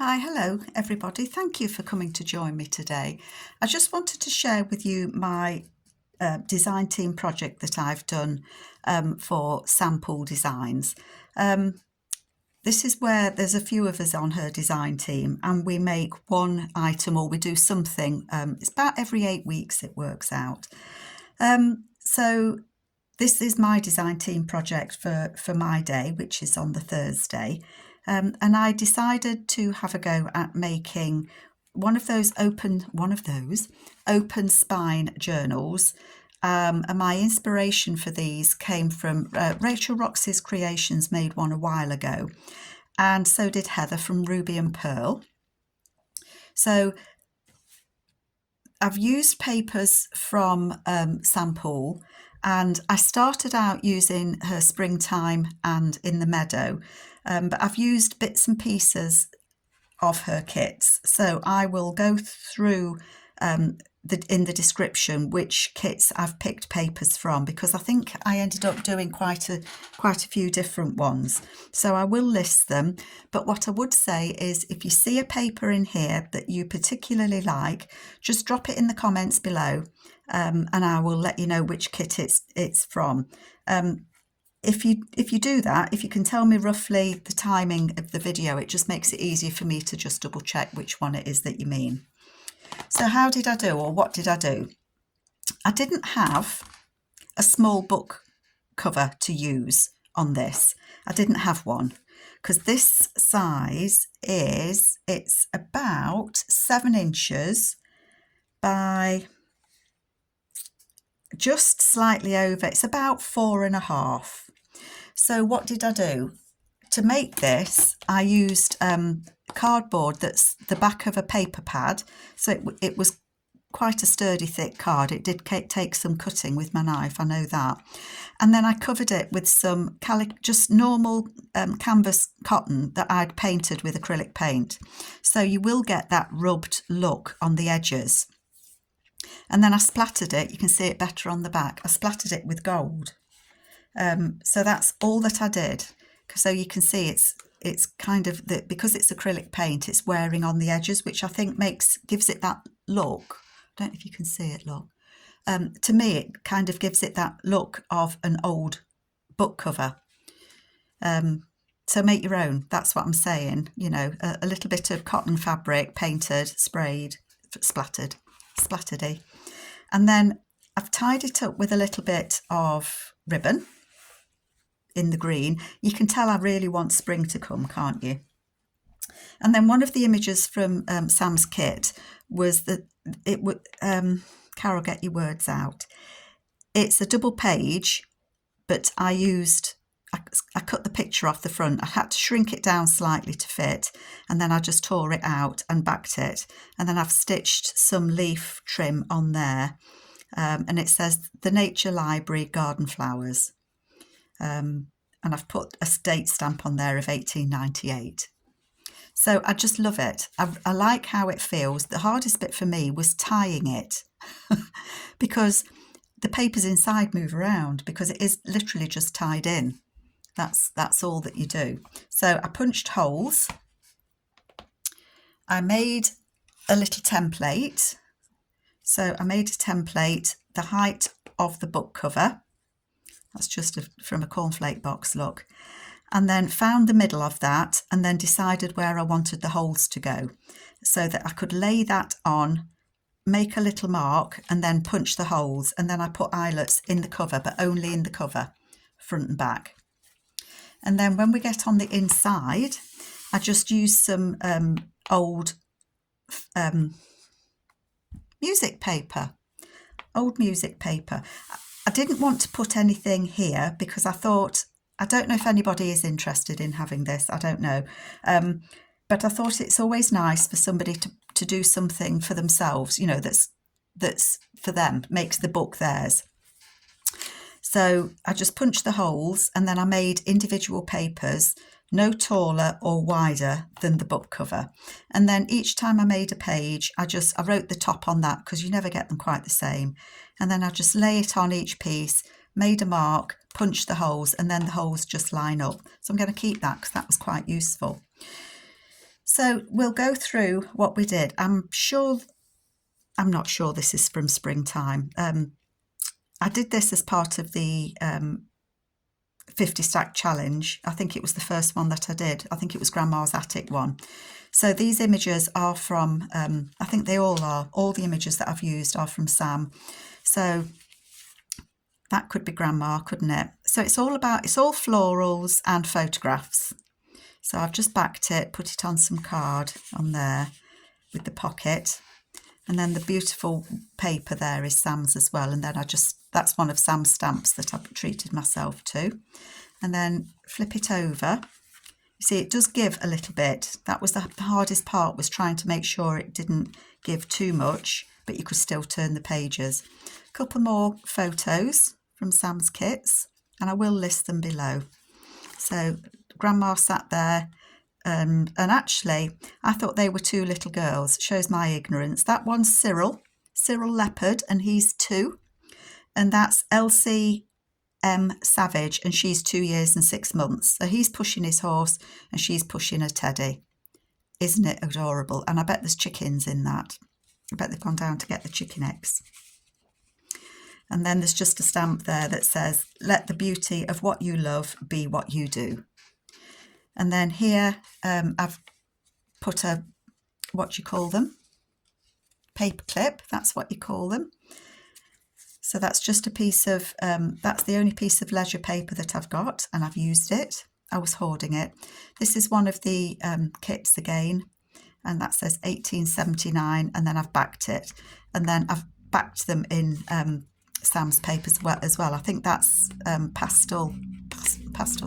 Hi, hello everybody. Thank you for coming to join me today. I just wanted to share with you my design team project that I've done for Sample Designs. This is where there's a few of us on her design team and we make one item or we do something. It's about every 8 weeks it works out. So this is my design team project for my day, which is on the Thursday. And I decided to have a go at making one of those open spine journals. And my inspiration for these came from Rachel Roxy's Creations made one a while ago, and so did Heather from Ruby and Pearl. So I've used papers from Sample, and I started out using her Springtime and In the Meadow, but I've used bits and pieces of her kits. So I will go through in the description which kits I've picked papers from, because I think I ended up doing quite a few different ones. So I will list them. But what I would say is, if you see a paper in here that you particularly like, just drop it in the comments below, and I will let you know which kit it's from. If you do that, if you can tell me roughly the timing of the video, it just makes it easier for me to just double check which one it is that you mean. So how did I do, or what did I do? I didn't have a small book cover to use on this. I didn't have one because this size it's about 7 inches by just slightly over, it's about 4.5. So what did I do? To make this, I used cardboard that's the back of a paper pad. So it was quite a sturdy, thick card. It did take some cutting with my knife, I know that. And then I covered it with some just normal canvas cotton that I'd painted with acrylic paint. So you will get that rubbed look on the edges. And then I splattered it, you can see it better on the back, I splattered it with gold. So that's all that I did. So you can see it's kind of, because it's acrylic paint, it's wearing on the edges, which I think gives it that look. I don't know if you can see it, look. To me, it kind of gives it that look of an old book cover. So make your own, that's what I'm saying. You know, a little bit of cotton fabric, painted, sprayed, splattered-y. And then I've tied it up with a little bit of ribbon in the green. You can tell I really want spring to come, can't you? And then one of the images from Sam's kit was that it would, Carol, get your words out. It's a double page, but I cut the picture off the front. I had to shrink it down slightly to fit, and then I just tore it out and backed it. And then I've stitched some leaf trim on there. And it says the Nature Library Garden Flowers. And I've put a date stamp on there of 1898. So I just love it. I like how it feels. The hardest bit for me was tying it because the papers inside move around, because it is literally just tied in. That's all that you do. So I punched holes. I made a little template. So I made a template, the height of the book cover. That's just from a cornflake box, look. And then found the middle of that and then decided where I wanted the holes to go so that I could lay that on, make a little mark and then punch the holes. And then I put eyelets in the cover, but only in the cover, front and back. And then when we get on the inside, I just used some old music paper. I didn't want to put anything here because I thought, I don't know if anybody is interested in having this, I don't know. But I thought it's always nice for somebody to do something for themselves, you know, that's for them, makes the book theirs. So I just punched the holes and then I made individual papers, no taller or wider than the book cover. And then each time I made a page, I wrote the top on that because you never get them quite the same. And then I just lay it on each piece, made a mark, punched the holes, and then the holes just line up. So I'm going to keep that because that was quite useful. So we'll go through what we did. I'm not sure this is from springtime. I did this as part of the 50 stack challenge. I think it was the first one that I did. I think it was Grandma's attic one. So these images are from, I think they all are, all the images that I've used are from Sam. So that could be Grandma, couldn't it? So it's all florals and photographs. So I've just backed it, put it on some card on there with the pocket. And then the beautiful paper there is Sam's as well. And then that's one of Sam's stamps that I've treated myself to. And then flip it over. You see, it does give a little bit. That was the hardest part, was trying to make sure it didn't give too much, but you could still turn the pages. A couple more photos from Sam's kits, and I will list them below. So Grandma sat there, and actually I thought they were two little girls. It shows my ignorance. That one's Cyril Leopard, and he's 2, and that's Elsie Savage, and she's 2 years and 6 months. So he's pushing his horse and she's pushing a teddy. Isn't it adorable? And I bet there's chickens in that. I bet they've gone down to get the chicken eggs. And then there's just a stamp there that says, let the beauty of what you love be what you do. And then here I've put a, what do you call them? Paper clip, that's what you call them. So that's just a piece of, that's the only piece of leisure paper that I've got, and I've used it. I was hoarding it. This is one of the kits again, and that says 1879, and then I've backed it. And then I've backed them in Sam's papers as well. I think that's pastel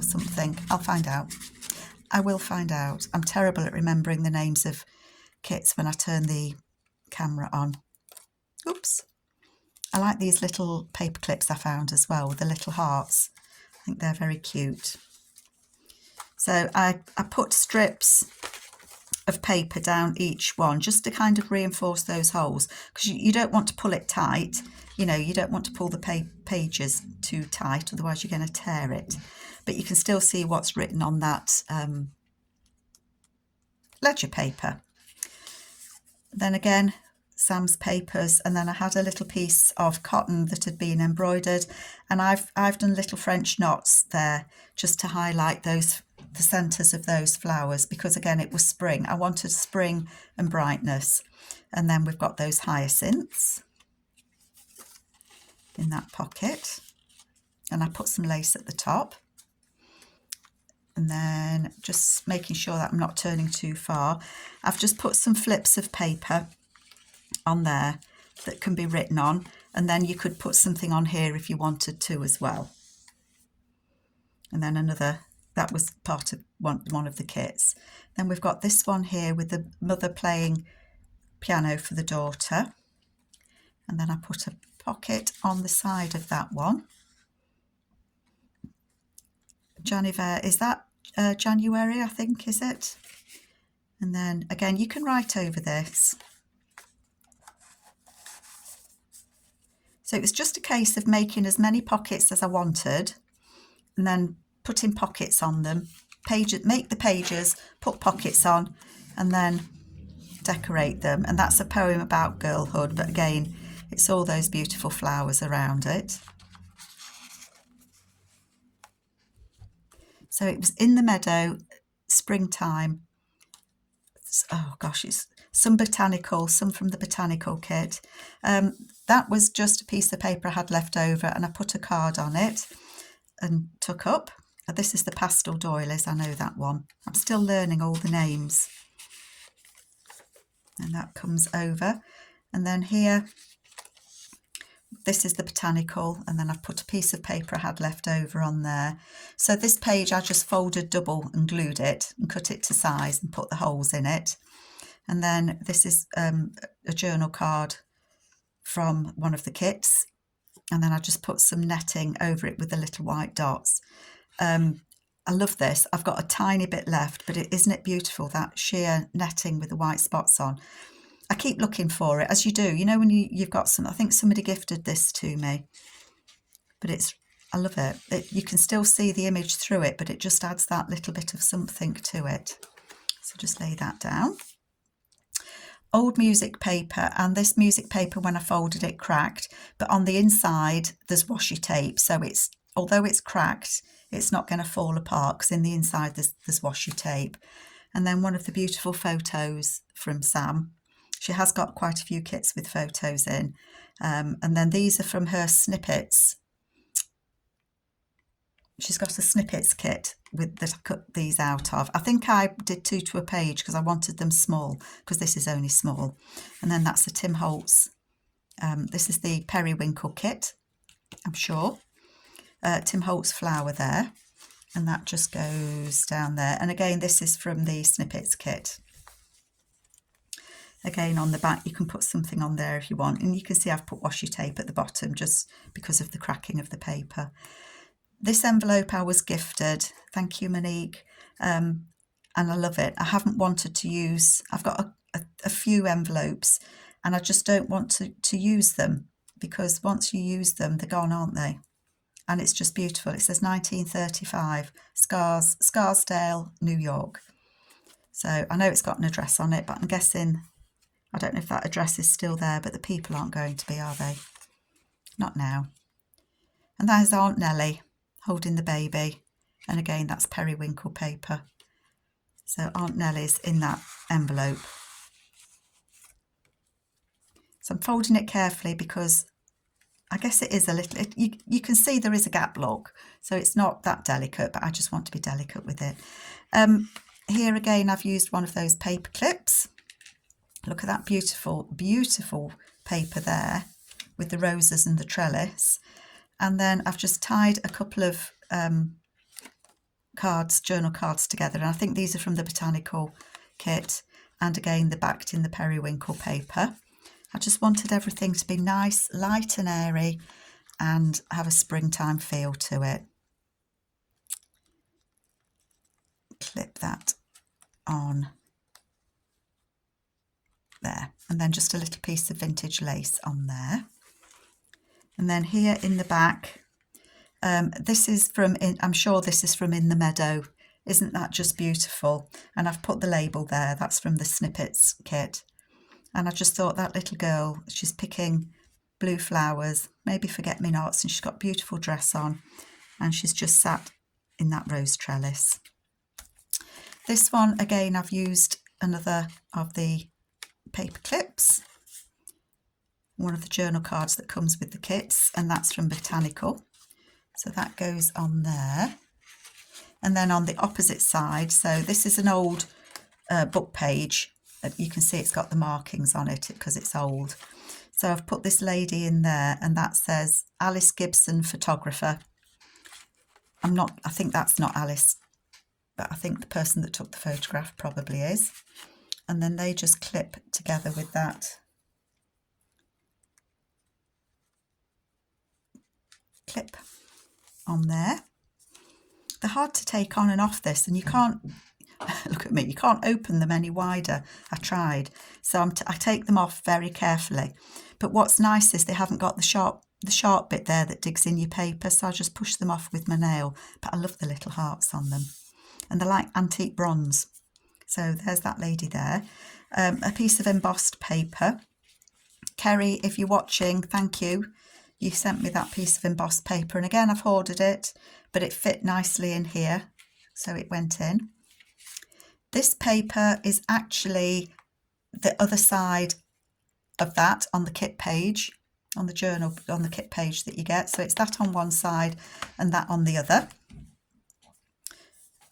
something. I'll find out. I will find out. I'm terrible at remembering the names of kits when I turn the camera on. Oops. I like these little paper clips I found as well, with the little hearts. I think they're very cute. So I put strips of paper down each one just to kind of reinforce those holes, because you don't want to pull it tight. You know, you don't want to pull the pages too tight, otherwise you're going to tear it. But you can still see what's written on that ledger paper. Then again, Sam's papers, and then I had a little piece of cotton that had been embroidered, and I've done little French knots there just to highlight the centres of those flowers, because again it was spring. I wanted spring and brightness. And then we've got those hyacinths in that pocket, and I put some lace at the top. And then just making sure that I'm not turning too far, I've just put some flips of paper on there that can be written on, and then you could put something on here if you wanted to as well. And then another, that was part of one of the kits. Then we've got this one here with the mother playing piano for the daughter, and then I put a pocket on the side of that one. Janiver, is that January, I think, is it? And then again, you can write over this. So it was just a case of making as many pockets as I wanted, and then putting pockets on them. Make the pages, put pockets on, and then decorate them. And that's a poem about girlhood, but again, it's all those beautiful flowers around it. So it was in the meadow, springtime. Oh gosh, it's some botanical, some from the botanical kit. That was just a piece of paper I had left over, and I put a card on it and took up. This is the Pastel Doilies, I know that one. I'm still learning all the names. And that comes over. And then here, this is the botanical, and then I've put a piece of paper I had left over on there. So this page I just folded double and glued it and cut it to size and put the holes in it. And then this is a journal card from one of the kits, and then I just put some netting over it with the little white dots. I love this. I've got a tiny bit left, but isn't it beautiful, that sheer netting with the white spots on? I keep looking for it, as you do. You know, when you've got some, I think somebody gifted this to me, but I love it. You can still see the image through it, but it just adds that little bit of something to it. So just lay that down. Old music paper, and this music paper, when I folded it, cracked, but on the inside there's washi tape, so it's, although it's cracked, it's not going to fall apart because in the inside there's washi tape. And then one of the beautiful photos from Sam. She has got quite a few kits with photos in, and then these are from her Snippets. She's got a Snippets kit with that I cut these out of. I think I did 2 to a page because I wanted them small, because this is only small. And then that's a Tim Holtz. This is the Periwinkle kit, I'm sure. Tim Holtz flower there, and that just goes down there. And again, this is from the Snippets kit. Again, on the back you can put something on there if you want, and you can see I've put washi tape at the bottom just because of the cracking of the paper. This envelope I was gifted, thank you Monique, and I love it. I haven't wanted to use, I've got a few envelopes and I just don't want to use them, because once you use them they're gone, aren't they? And it's just beautiful. It says 1935, Scarsdale, New York. So I know it's got an address on it, but I'm guessing, I don't know if that address is still there, but the people aren't going to be, are they? Not now. And there's Aunt Nellie holding the baby, and again that's periwinkle paper. So Aunt Nellie's in that envelope. So I'm folding it carefully because I guess it is a little, you can see there is a gap lock, so it's not that delicate, but I just want to be delicate with it. Here again I've used one of those paper clips. Look at that beautiful, beautiful paper there with the roses and the trellis. And then I've just tied a couple of cards, journal cards together. And I think these are from the Botanical kit. And again, they're backed in the periwinkle paper. I just wanted everything to be nice, light and airy and have a springtime feel to it. Clip that on there. And then just a little piece of vintage lace on there. And then here in the back, this is from, I'm sure this is from In the Meadow. Isn't that just beautiful? And I've put the label there. That's from the Snippets kit. And I just thought that little girl, she's picking blue flowers, maybe forget-me-nots, and she's got a beautiful dress on. And she's just sat in that rose trellis. This one, again, I've used another of the paper clips. One of the journal cards that comes with the kits, and that's from Botanical. So that goes on there. And then on the opposite side, so this is an old book page. You can see it's got the markings on it because it's old. So I've put this lady in there, and that says Alice Gibson, photographer. I think that's not Alice, but I think the person that took the photograph probably is. And then they just clip together with that clip on there. They're hard to take on and off this, and you can't, look at me, you can't open them any wider. I tried. So I take them off very carefully. But what's nice is they haven't got the sharp bit there that digs in your paper, so I just push them off with my nail. But I love the little hearts on them. And they're like antique bronze. So there's that lady there. A piece of embossed paper. Kerry, if you're watching, thank you. You sent me that piece of embossed paper, and again I've hoarded it, but it fit nicely in here, so it went in. This paper is actually the other side of that on the kit page, on the journal, on the kit page that you get. So it's that on one side and that on the other.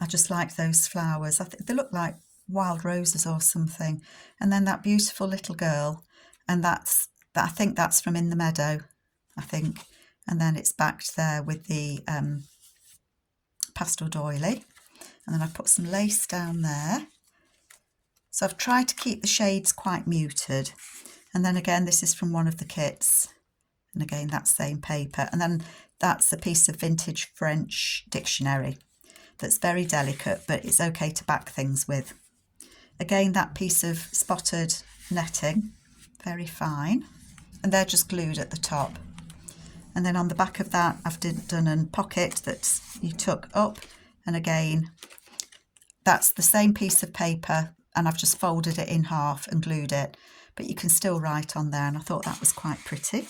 I just like those flowers. I think they look like wild roses or something. And then that beautiful little girl, and I think that's from In the Meadow. I think, and then it's backed there with the Pastel Doily, and then I put some lace down there. So I've tried to keep the shades quite muted, and then again this is from one of the kits, and again that same paper, and then that's a piece of vintage French dictionary that's very delicate, but it's okay to back things with. Again, that piece of spotted netting, very fine, and they're just glued at the top. And then on the back of that, I've done a pocket that you tuck up, and again, that's the same piece of paper, and I've just folded it in half and glued it, but you can still write on there, and I thought that was quite pretty.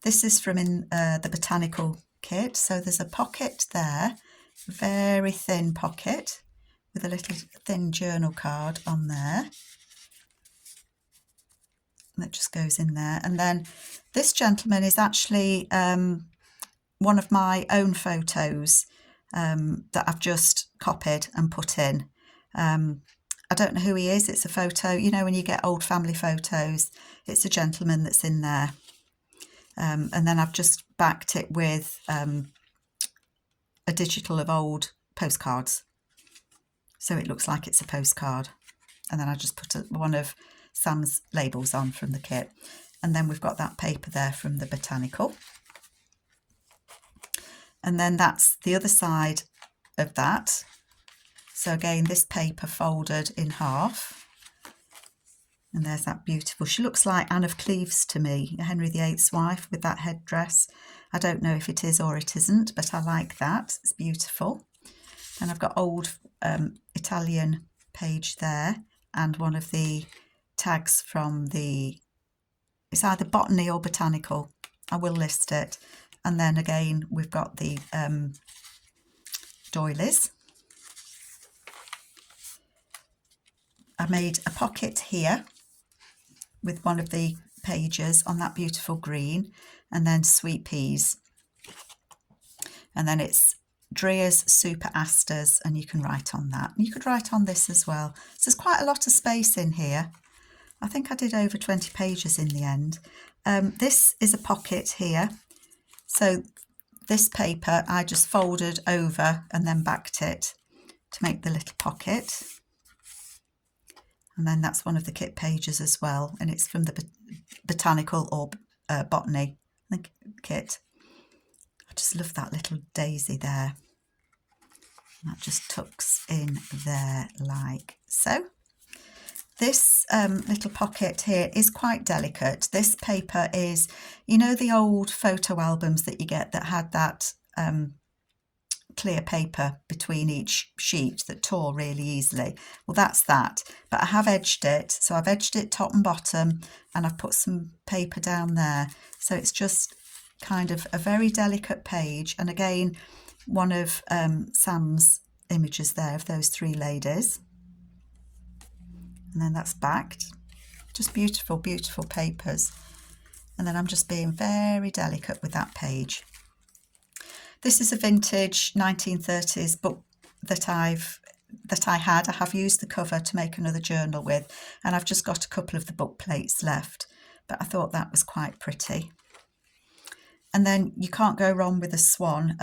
This is from the Botanical kit, so there's a pocket there, very thin pocket with a little thin journal card on there. That just goes in there. And then this gentleman is actually one of my own photos that I've just copied and put in. I don't know who he is. It's a photo, you know, when you get old family photos, it's a gentleman that's in there. And then I've just backed it with a digital of old postcards. So it looks like it's a postcard. And then I just put one of Sam's labels on from the kit. And then we've got that paper there from the Botanical. And then that's the other side of that. So again, this paper folded in half. And there's that beautiful, she looks like Anne of Cleves to me, Henry VIII's wife with that headdress. I don't know if it is or it isn't, but I like that. It's beautiful. And I've got old Italian page there, and one of the tags from it's either Botany or Botanical. I will list it. And then again, we've got the doilies. I made a pocket here with one of the pages on that beautiful green, and then sweet peas. And then it's Dreer's Super Asters, and you can write on that. You could write on this as well. So there's quite a lot of space in here. I think I did over 20 pages in the end. This is a pocket here. So this paper I just folded over and then backed it to make the little pocket. And then that's one of the kit pages as well, and it's from the Botanical or Botany, I think, kit. I just love that little daisy there. That just tucks in there like so. This little pocket here is quite delicate. This paper is, you know, the old photo albums that you get that had that clear paper between each sheet that tore really easily. Well, that's that, but I have edged it. So I've edged it top and bottom, and I've put some paper down there. So it's just kind of a very delicate page. And again, one of Sam's images there of those three ladies. And then that's backed. Just beautiful, beautiful papers. And then I'm just being very delicate with that page. This is a vintage 1930s book that I had. I have used the cover to make another journal with, and I've just got a couple of the book plates left, but I thought that was quite pretty. And then you can't go wrong with a swan.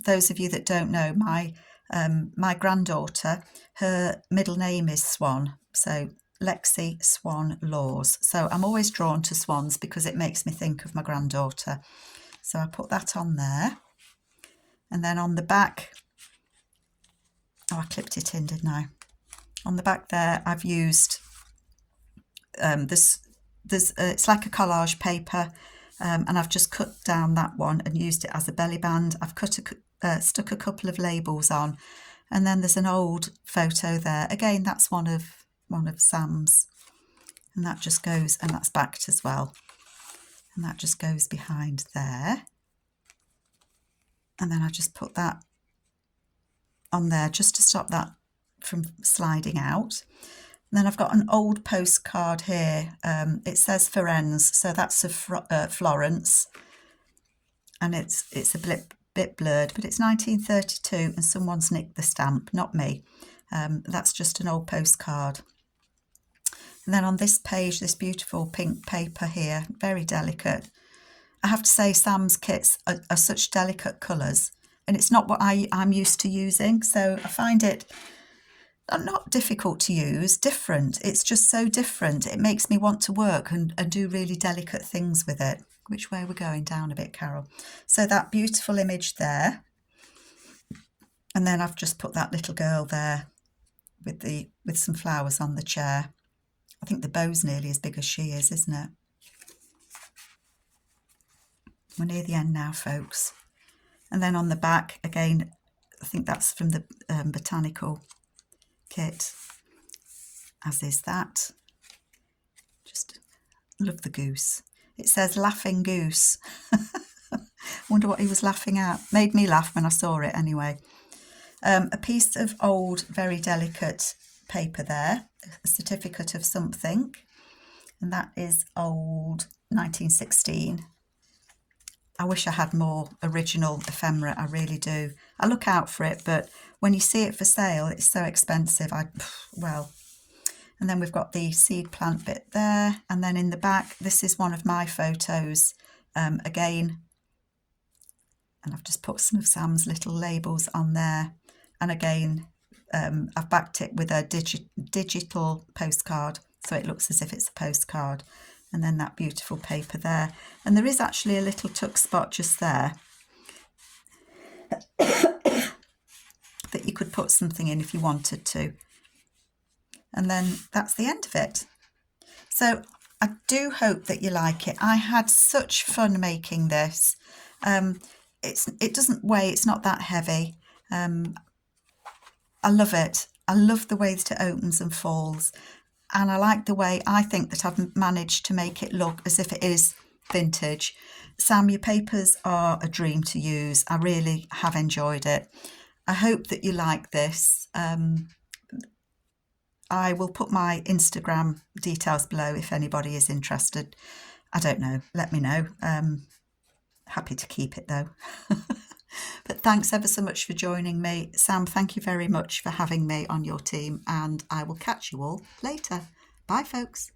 Those of you that don't know, my granddaughter, her middle name is Swan, so Lexi Swan Laws. So I'm always drawn to swans because it makes me think of my granddaughter. So I put that on there. And then on the back, I clipped it in, didn't I? On the back there, I've used it's like a collage paper, and I've just cut down that one and used it as a belly band. I've stuck a couple of labels on, and then there's an old photo there. Again, that's one of Sam's, and that just goes, and that's backed as well, and that just goes behind there. And then I just put that on there just to stop that from sliding out. And then I've got an old postcard here. It says Firenze, so that's a Florence. And it's a bit blurred, but it's 1932 and someone's nicked the stamp, not me. That's just an old postcard. And then on this page, this beautiful pink paper here, very delicate. I have to say Sam's kits are such delicate colours, and it's not what I'm used to using, so I find it not difficult to use, different. It's just so different. It makes me want to work and do really delicate things with it. Which way we're going? Down a bit, Carol. So that beautiful image there, and then I've just put that little girl there with some flowers on the chair. I think the bow's nearly as big as she is, isn't it? We're near the end now, folks. And then on the back, again, I think that's from the Botanical kit, as is that. Just love the goose. It says laughing goose. Wonder what he was laughing at. Made me laugh when I saw it anyway. A piece of old, very delicate paper there, a certificate of something, and that is old 1916. I wish I had more original ephemera, I really do. I look out for it, but when you see it for sale, it's so expensive. Well, and then we've got the seed plant bit there, and then in the back, this is one of my photos again, and I've just put some of Sam's little labels on there, and again, I've backed it with a digital postcard, so it looks as if it's a postcard. And then that beautiful paper there. And there is actually a little tuck spot just there that you could put something in if you wanted to. And then that's the end of it. So I do hope that you like it. I had such fun making this. It doesn't weigh, it's not that heavy. I love it. I love the way that it opens and falls. And I like the way I think that I've managed to make it look as if it is vintage. Sam, your papers are a dream to use. I really have enjoyed it. I hope that you like this. I will put my Instagram details below if anybody is interested. I don't know. Let me know. Happy to keep it though. But thanks ever so much for joining me. Sam, thank you very much for having me on your team, and I will catch you all later. Bye, folks.